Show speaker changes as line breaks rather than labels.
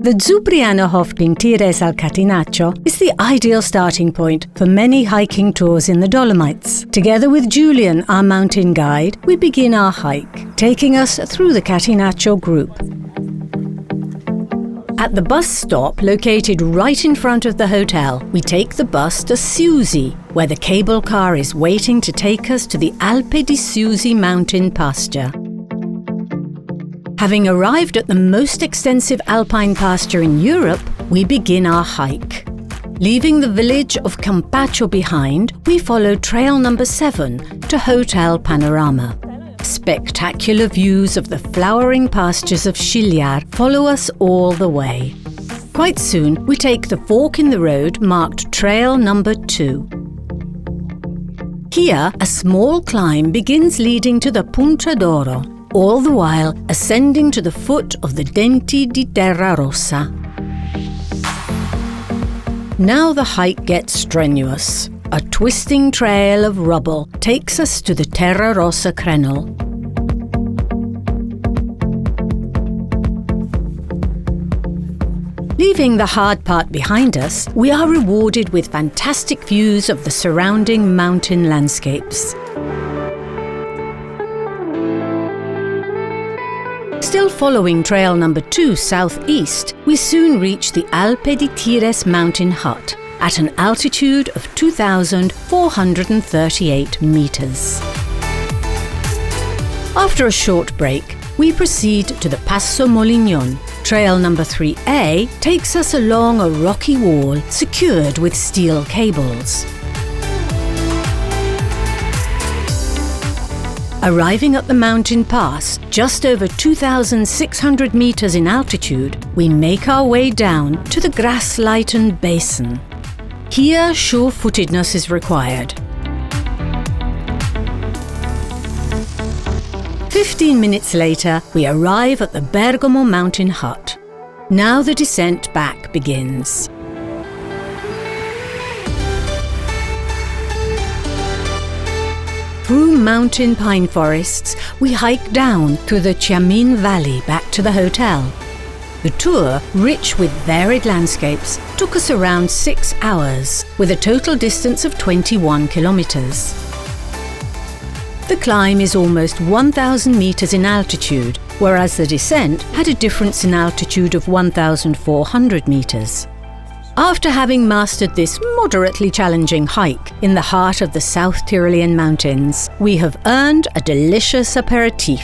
The Alpe di Tires al Catenaccio is the ideal starting point for many hiking tours in the Dolomites. Together with Julian, our mountain guide, we begin our hike, taking us through the Catenaccio group. At the bus stop, located right in front of the hotel, we take the bus to Siusi, where the cable car is waiting to take us to the Alpe di Siusi mountain pasture. Having arrived at the most extensive alpine pasture in Europe, we begin our hike. Leaving the village of Campaccio behind, we follow trail number 7 to Hotel Panorama. Spectacular views of the flowering pastures of Scigliar follow us all the way. Quite soon, we take the fork in the road marked trail number 2. Here, a small climb begins leading to the Punta d'Oro, all the while ascending to the foot of the Denti di Terra Rossa. Now the hike gets strenuous. A twisting trail of rubble takes us to the Terra Rossa Crenel. Leaving the hard part behind us, we are rewarded with fantastic views of the surrounding mountain landscapes. Still following trail number 2 southeast, we soon reach the Alpe di Tires mountain hut at an altitude of 2,438 meters. After a short break, we proceed to the Passo Molignon. Trail number 3A takes us along a rocky wall secured with steel cables. Arriving at the mountain pass, just over 2,600 meters in altitude, we make our way down to the Grasleiten basin. Here, sure-footedness is required. 15 minutes later, we arrive at the Bergamo mountain hut. Now the descent back begins. Through mountain pine forests, we hike down through the Chiamin Valley back to the hotel. The tour, rich with varied landscapes, took us around 6 hours, with a total distance of 21 kilometers. The climb is almost 1,000 meters in altitude, whereas the descent had a difference in altitude of 1,400 meters. After having mastered this moderately challenging hike in the heart of the South Tyrolean mountains, we have earned a delicious aperitif.